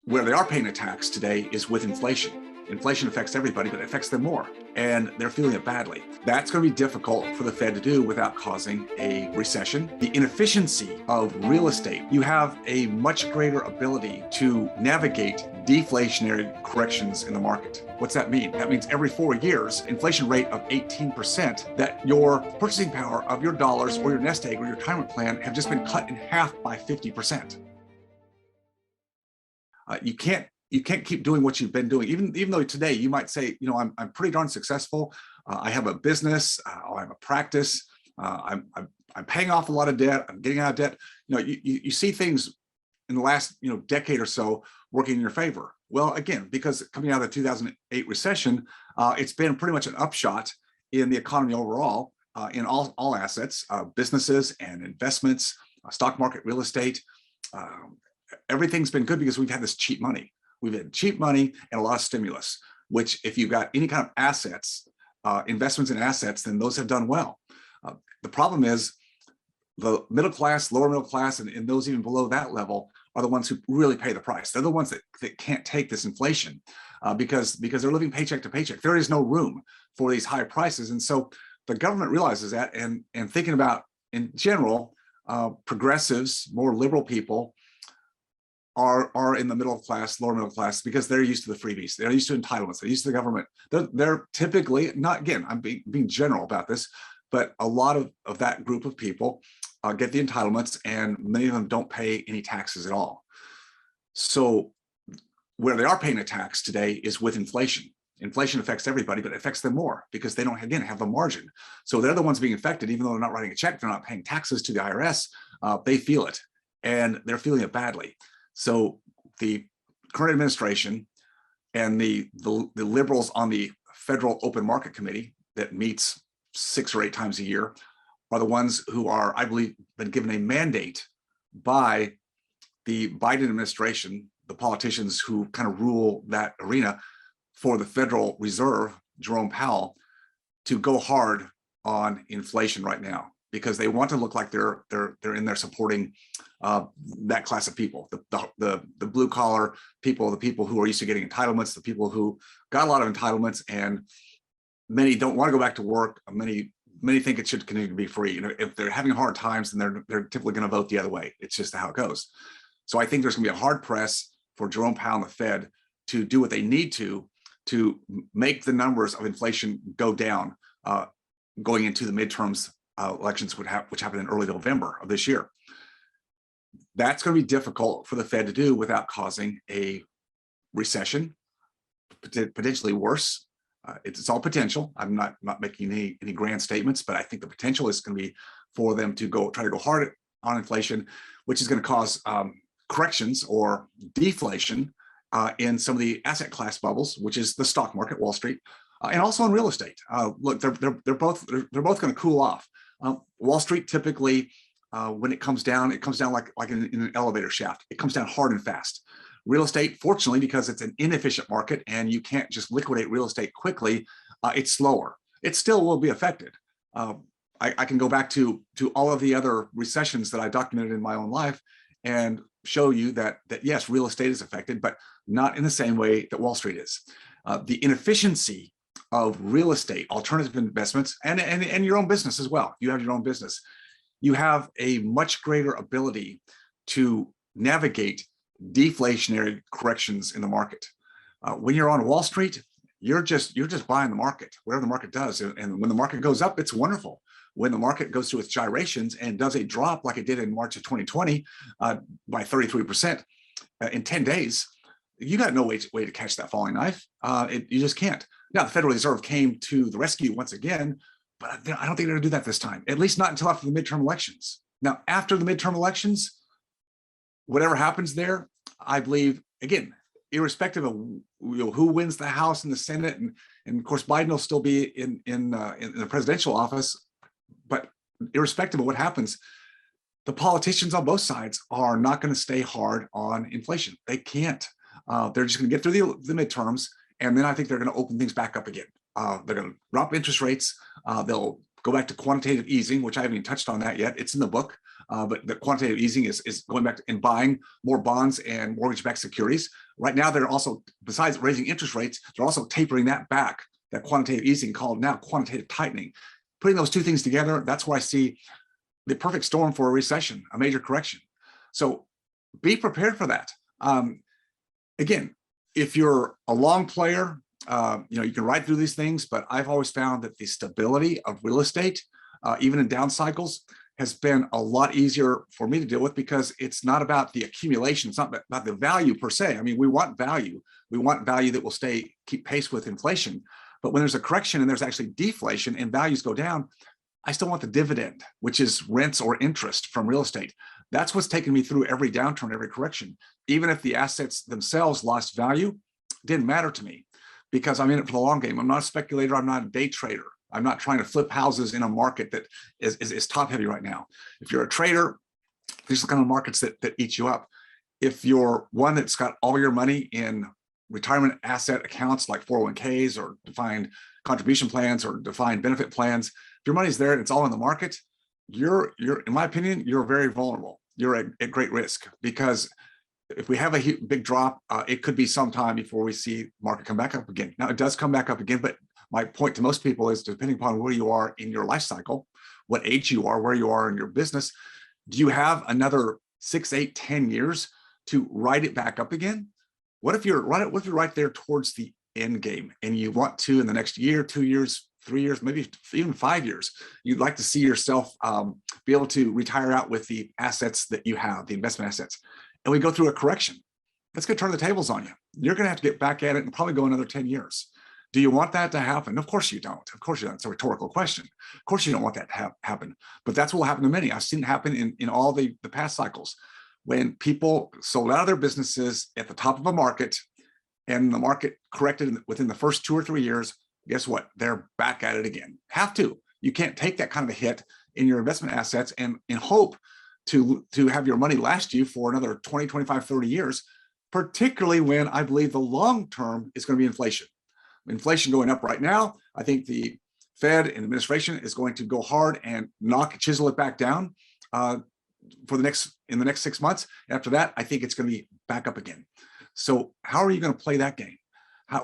Where they are paying a tax today is with inflation. Inflation affects everybody, but it affects them more, and they're feeling it badly. That's going to be difficult for the Fed to do without causing a recession. The inefficiency of real estate, you have a much greater ability to navigate deflationary corrections in the market. What's that mean? That means every 4 years, inflation rate of 18%, that your purchasing power of your dollars or your nest egg or your retirement plan have just been cut in half by 50%. You can't keep doing what you've been doing. Even though today you might say, I'm pretty darn successful. I have a business. I have a practice. I'm paying off a lot of debt. I'm getting out of debt. You see things in the last decade or so working in your favor. Well, again, because coming out of the 2008 recession, it's been pretty much an upshot in the economy overall, in all assets, businesses and investments, stock market, real estate. Everything's been good because we've had this cheap money. We've had cheap money and a lot of stimulus, which if you've got any kind of assets, investments in assets, then those have done well. The problem is the middle class, lower middle class, and those even below that level are the ones who really pay the price. They're the ones that can't take this inflation because they're living paycheck to paycheck. There is no room for these high prices. And so the government realizes that and thinking about, in general, progressives, more liberal people, are in the middle class, lower middle class, because they're used to the freebies. They're used to entitlements. They're used to the government. They're typically, not, again, I'm being general about this, but a lot of that group of people get the entitlements, and many of them don't pay any taxes at all. So where they are paying a tax today is with inflation. Inflation affects everybody, but it affects them more because they don't, again, have the margin. So they're the ones being affected, even though they're not writing a check, they're not paying taxes to the IRS, they feel it, and they're feeling it badly. So the current administration and the liberals on the Federal Open Market Committee that meets 6 or 8 times a year are the ones who are, I believe, been given a mandate by the Biden administration, the politicians who kind of rule that arena, for the Federal Reserve, Jerome Powell, to go hard on inflation right now, because they want to look like they're in there supporting that class of people, the blue collar people, the people who are used to getting entitlements, the people who got a lot of entitlements, and many don't want to go back to work. Many think it should continue to be free. If they're having hard times, then they're typically going to vote the other way. It's just how it goes. So I think there's going to be a hard press for Jerome Powell and the Fed to do what they need to make the numbers of inflation go down going into the midterms elections, which happen in early November of this year. That's going to be difficult for the Fed to do without causing a recession, potentially worse. It's all potential. I'm not making any grand statements, but I think the potential is going to be for them to try to go hard on inflation, which is going to cause corrections or deflation in some of the asset class bubbles, which is the stock market, Wall Street, and also in real estate. Look, they're both going to cool off. Wall Street typically, when it comes down like in an elevator shaft. It comes down hard and fast. Real estate, fortunately, because it's an inefficient market and you can't just liquidate real estate quickly, it's slower. It still will be affected. I can go back to all of the other recessions that I documented in my own life and show you that yes, real estate is affected, but not in the same way that Wall Street is. The inefficiency of real estate, alternative investments, and your own business as well. You have your own business. You have a much greater ability to navigate deflationary corrections in the market. When you're on Wall Street, you're just buying the market, whatever the market does. And when the market goes up, it's wonderful. When the market goes through its gyrations and does a drop like it did in March of 2020 by 33% in 10 days, you got no way to catch that falling knife. You just can't. Now, the Federal Reserve came to the rescue once again, but I don't think they're going to do that this time, at least not until after the midterm elections. Now, after the midterm elections, whatever happens there, I believe, again, irrespective of who wins the House and the Senate, and of course, Biden will still be in the presidential office, but irrespective of what happens, the politicians on both sides are not going to stay hard on inflation. They can't. They're just going to get through the midterms, and then I think they're going to open things back up again. They're going to drop interest rates. They'll go back to quantitative easing, which I haven't even touched on that yet. It's in the book, but the quantitative easing is going back and buying more bonds and mortgage-backed securities, Right now, they're also, besides raising interest rates, they're also tapering that back, that quantitative easing called now quantitative tightening. Putting those two things together, that's where I see the perfect storm for a recession, a major correction. So be prepared for that. Again, if you're a long player, you can ride through these things, but I've always found that the stability of real estate, even in down cycles, has been a lot easier for me to deal with because it's not about the accumulation. It's not about the value per se. I mean, we want value. We want value that will keep pace with inflation. But when there's a correction and there's actually deflation and values go down, I still want the dividend, which is rents or interest from real estate. That's what's taken me through every downturn, every correction. Even if the assets themselves lost value, it didn't matter to me because I'm in it for the long game. I'm not a speculator. I'm not a day trader. I'm not trying to flip houses in a market that is top heavy right now. If you're a trader, these are the kind of markets that eat you up. If you're one that's got all your money in retirement asset accounts like 401ks or defined contribution plans or defined benefit plans, if your money's there and it's all in the market, you're in my opinion, you're very vulnerable. You're at great risk because if we have a big drop, it could be some time before we see market come back up again. Now it does come back up again, but my point to most people is depending upon where you are in your life cycle, what age you are, where you are in your business, do you have another 6, 8, 10 years to ride it back up again? What if you're right there towards the end game and you want to in the next year, 2 years, 3 years, maybe even 5 years, you'd like to see yourself be able to retire out with the assets that you have, the investment assets, and we go through a correction. That's going to turn the tables on you. You're going to have to get back at it and probably go another 10 years. Do you want that to happen? Of course you don't. Of course you don't. It's a rhetorical question. Of course you don't want that to happen, but that's what will happen to many. I've seen it happen in all the past cycles when people sold out of their businesses at the top of a market and the market corrected within the first 2 or 3 years. Guess what? They're back at it again. Have to. You can't take that kind of a hit in your investment assets and hope to have your money last you for another 20, 25, 30 years, particularly when I believe the long term is going to be inflation. Inflation going up right now. I think the Fed and administration is going to go hard and chisel it back down in the next 6 months. After that, I think it's going to be back up again. So how are you going to play that game?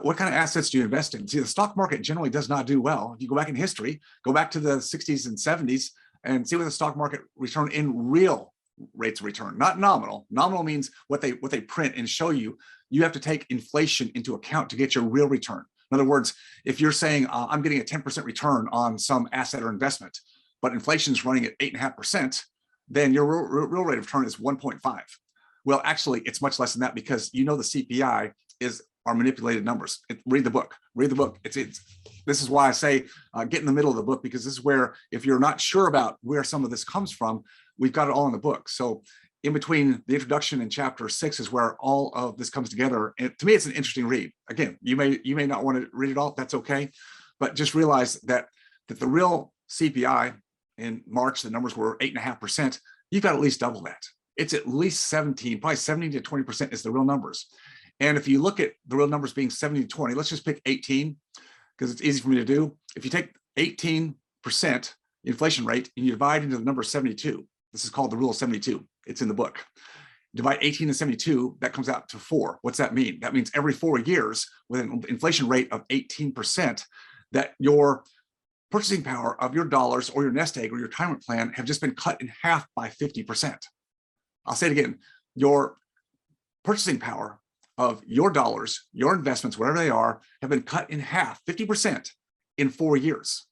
What kind of assets do you invest in? See, the stock market generally does not do well. If you go back in history, go back to the 60s and 70s and see what the stock market return in real rates of return, not nominal. Nominal means what they print and show you. You have to take inflation into account to get your real return. In other words, if you're saying I'm getting a 10% return on some asset or investment, but inflation is running at 8.5%, then your real rate of return is 1.5. Well, actually, it's much less than that because the CPI are manipulated numbers. Read the book. Read the book. This is why I say get in the middle of the book, because this is where, if you're not sure about where some of this comes from, we've got it all in the book. So in between the introduction and chapter 6 is where all of this comes together. And to me, it's an interesting read. Again, you may not want to read it all. That's okay. But just realize that the real CPI in March, the numbers were 8.5%. You've got at least double that. It's at least 17, probably 17 to 20% is the real numbers. And if you look at the real numbers being 70 to 20, let's just pick 18 because it's easy for me to do. If you take 18% inflation rate and you divide into the number 72, this is called the rule of 72. It's in the book. Divide 18 and 72, that comes out to 4. What's that mean? That means every 4 years with an inflation rate of 18%, that your purchasing power of your dollars or your nest egg or your retirement plan have just been cut in half by 50%. I'll say it again. Your purchasing power of your dollars, your investments, whatever they are, have been cut in half, 50% in 4 years.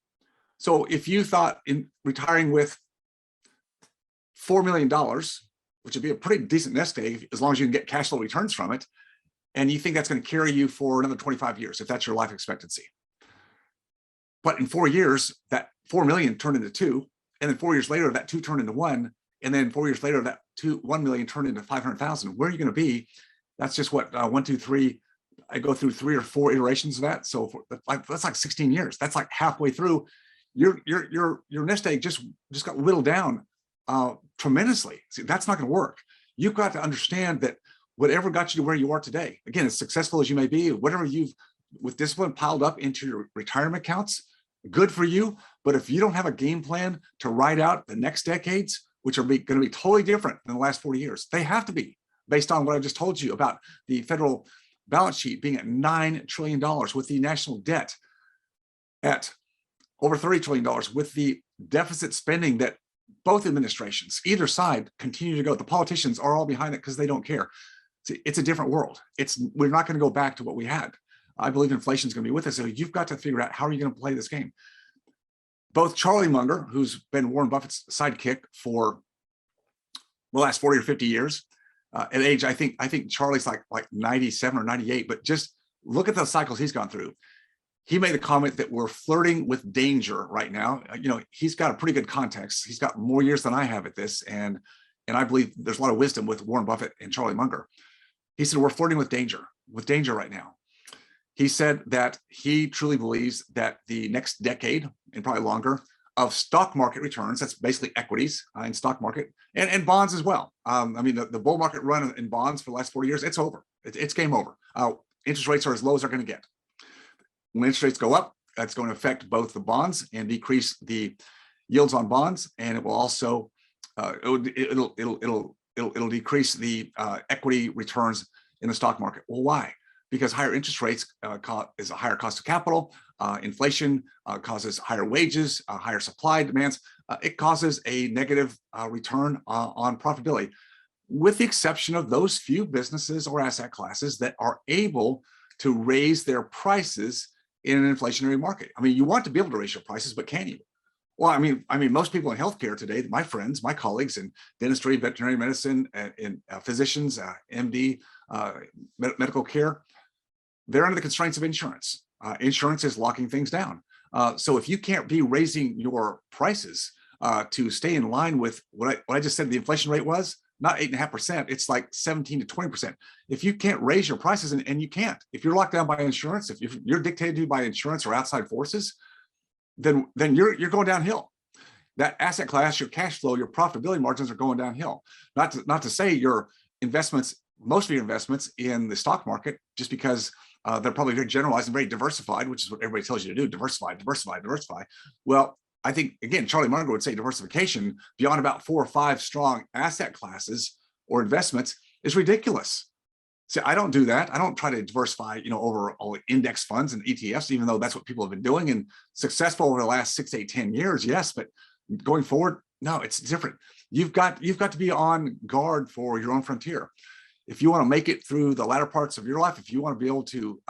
So if you thought in retiring with $4 million, which would be a pretty decent nest egg as long as you can get cash flow returns from it, and you think that's going to carry you for another 25 years, if that's your life expectancy. But in 4 years, that 4 million turned into 2, and then 4 years later, that 2 turned into 1, and then 4 years later, that 1 million turned into 500,000. Where are you going to be? That's just what 1, 2, 3. I go through 3 or 4 iterations of that. So that's like 16 years. That's like halfway through. Your nest egg just got whittled down tremendously. See, that's not going to work. You've got to understand that whatever got you to where you are today, again, as successful as you may be, whatever you've with discipline piled up into your retirement accounts, good for you. But if you don't have a game plan to ride out the next decades, which are going to be totally different than the last 40 years, they have to be. based on what I just told you about the federal balance sheet being at $9 trillion, with the national debt at over $30 trillion, with the deficit spending that both administrations, either side, continue to go. The politicians are all behind it because they don't care. It's a different world. We're not going to go back to what we had. I believe inflation is going to be with us. So you've got to figure out, how are you going to play this game? Both Charlie Munger, who's been Warren Buffett's sidekick for the last 40 or 50 years, at age, I think Charlie's like 97 or 98, but just look at the cycles he's gone through. He made the comment that we're flirting with danger right now. He's got a pretty good context. He's got more years than I have at this. And I believe there's a lot of wisdom with Warren Buffett and Charlie Munger. He said, we're flirting with danger right now. He said that he truly believes that the next decade, and probably longer, of stock market returns, that's basically equities in stock market, and bonds as well. The bull market run in bonds for the last 40 years, it's over. It's game over. Interest rates are as low as they're going to get. When interest rates go up, that's going to affect both the bonds and decrease the yields on bonds, and it will also it'll decrease the equity returns in the stock market. Well, why? Because higher interest rates is a higher cost of capital. Inflation causes higher wages, higher supply demands. It causes a negative return on profitability, with the exception of those few businesses or asset classes that are able to raise their prices in an inflationary market. You want to be able to raise your prices, but can you? Well, most people in healthcare today, my friends, my colleagues in dentistry, veterinary medicine, and physicians, MD, medical care, they're under the constraints of insurance. Insurance is locking things down. So if you can't be raising your prices to stay in line with what I just said the inflation rate was, not 8.5%, it's like 17 to 20%. If you can't raise your prices, and you can't, if you're locked down by insurance, if you're dictated to by insurance or outside forces, then you're going downhill. That asset class, your cash flow, your profitability margins are going downhill. Not to say your investments, most of your investments in the stock market, just because they're probably very generalized and very diversified, which is what everybody tells you to do: diversify, diversify, diversify. Well, I think, again, Charlie Munger would say diversification beyond about 4 or 5 strong asset classes or investments is ridiculous. See, I don't do that. I don't try to diversify, over all index funds and ETFs, even though that's what people have been doing and successful over the last 6, 8, 10 years. Yes, but going forward, no, it's different. You've got to be on guard for your own frontier. If you want to make it through the latter parts of your life, if you want to be able to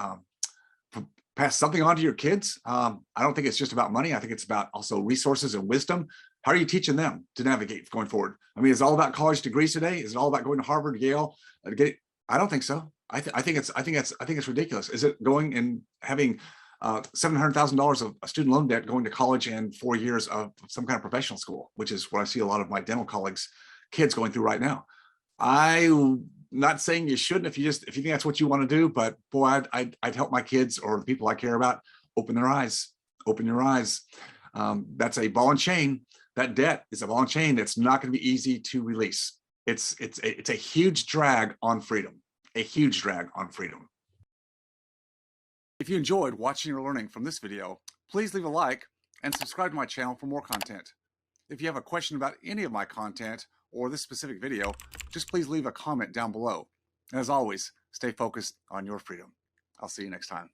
pass something on to your kids, I don't think it's just about money. I think it's about also resources and wisdom. How are you teaching them to navigate going forward? Is it all about college degrees today? Is it all about going to Harvard, Yale to get it? I don't think so. I think it's ridiculous. Is it going and having $700,000 of student loan debt going to college and 4 years of some kind of professional school, which is what I see a lot of my dental colleagues' kids going through right now? I'm not saying you shouldn't if you think that's what you want to do, but boy, I'd help my kids or the people I care about open their eyes. Open your eyes. That's a ball and chain. That debt is a ball and chain that's not going to be easy to release. It's a huge drag on freedom. A huge drag on freedom. If you enjoyed watching or learning from this video, please leave a like and subscribe to my channel for more content. If you have a question about any of my content or this specific video, just please leave a comment down below. And as always, stay focused on your freedom. I'll see you next time.